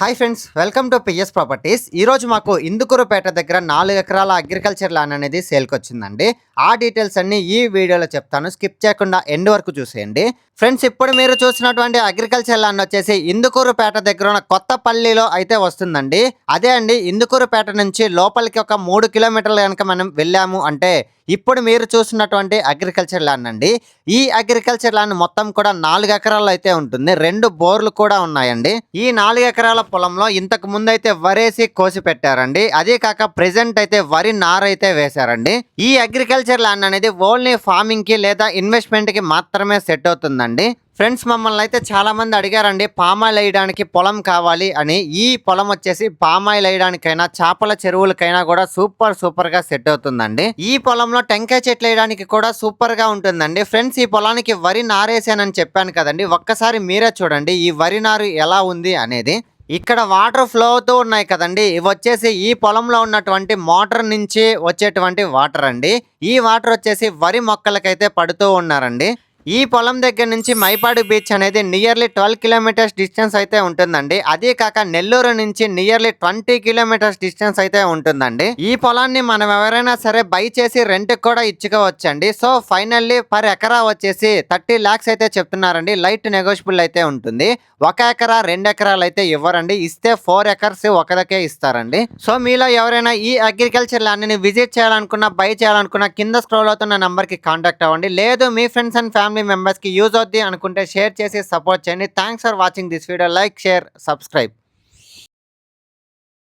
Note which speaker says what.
Speaker 1: Hi friends, welcome to PS properties. ఈరోజు మాకు ఇందుకూరుపేట దగ్గర 4 ఎకరాల అగ్రికల్చర్ ల్యాండ్ అనేది సేల్కి వచ్చిందండి. ఆ డీటెయిల్స్ అన్ని ఈ వీడియోలో చెప్తాను, స్కిప్ చేయకుండా ఎండ్ వరకు చూసేయండి. ఫ్రెండ్స్, ఇప్పుడు మీరు చూసినటువంటి అగ్రికల్చర్ ల్యాండ్ వచ్చేసి ఇందుకూరుపేట దగ్గర ఉన్న కొత్తపల్లిలో అయితే వస్తుందండి. అదే అండి, ఇందుకూరుపేట నుంచి లోపలికి ఒక 3 కిలోమీటర్లు కనుక మనం వెళ్ళాము అంటే ఇప్పుడు మీరు చూసినటువంటి అగ్రికల్చర్ ల్యాండ్ అండి. ఈ అగ్రికల్చర్ ల్యాండ్ మొత్తం కూడా 4 ఎకరాలు అయితే ఉంటుంది. 2 బోర్లు కూడా ఉన్నాయండి. ఈ 4 ఎకరాల పొలంలో ఇంతకు ముందు అయితే వరేసి కోసి పెట్టారండి. అదే కాక ప్రెసెంట్ అయితే వరి నారైతే వేశారండి. ఈ అగ్రికల్చర్ ల్యాండ్ అనేది ఓన్లీ ఫార్మింగ్ కి లేదా ఇన్వెస్ట్మెంట్ కి మాత్రమే సెట్ అవుతుందండి. ఫ్రెండ్స్, మమ్మల్ని అయితే చాలా మంది అడిగారండి పామాయిల్ వేయడానికి పొలం కావాలి అని. ఈ పొలం వచ్చేసి పామాయిల్ వేయడానికైనా చేపల చెరువులకైనా కూడా సూపర్ గా సెట్ అవుతుందండి. ఈ పొలంలో టెంకాయ చెట్లు వేయడానికి కూడా సూపర్ గా ఉంటుందండి. ఫ్రెండ్స్, ఈ పొలానికి వరి నారేసానని చెప్పాను కదండి, ఒక్కసారి మీరే చూడండి ఈ వరి నారు ఎలా ఉంది అనేది. ఇక్కడ వాటర్ ఫ్లో అవుతూ ఉన్నాయి కదండి, ఇవి వచ్చేసి ఈ పొలంలో ఉన్నటువంటి మోటార్ నుంచి వచ్చేటువంటి వాటర్ అండి. ఈ వాటర్ వచ్చేసి వరి మొక్కలకైతే పడుతూ ఉన్నారండి. ఈ పొలం దగ్గర నుంచి మైపాడు బీచ్ అనేది నియర్లీ 12 కిలోమీటర్స్ డిస్టెన్స్ అయితే ఉంటుందండి. అదే కాక నెల్లూరు నుంచి నియర్లీ 20 కిలోమీటర్స్ డిస్టెన్స్ అయితే ఉంటుందండి. ఈ పొలాన్ని మనం ఎవరైనా సరే బై చేసి రెంట్ కూడా ఇచ్చుకోవచ్చండి. సో ఫైనల్లీ పర్ ఎకరా వచ్చేసి 30 lakhs అయితే చెప్తున్నారండి. లైట్ నెగోషియబుల్ అయితే ఉంటుంది. 1 ఎకరా 2 ఎకరాలు అయితే ఇవ్వరండి, ఇస్తే 4 acres ఒకరికే ఇస్తారండి. సో మీలో ఎవరైనా ఈ అగ్రికల్చర్ ల్యాండ్ ని విజిట్ చేయాలనుకున్నా, బై చేయాలనుకున్నా కింద స్క్రోల్ అవుతున్న నంబర్ కి కాంటాక్ట్ అవ్వండి. లేదు మీ ఫ్రెండ్స్ అండ్ ఫ్యామిలీ మెంబర్స్ కి యూజ్ అవుద్ది అనుకుంటే షేర్ చేసి సపోర్ట్ చేయండి. Thanks for watching this video. Like, share, subscribe.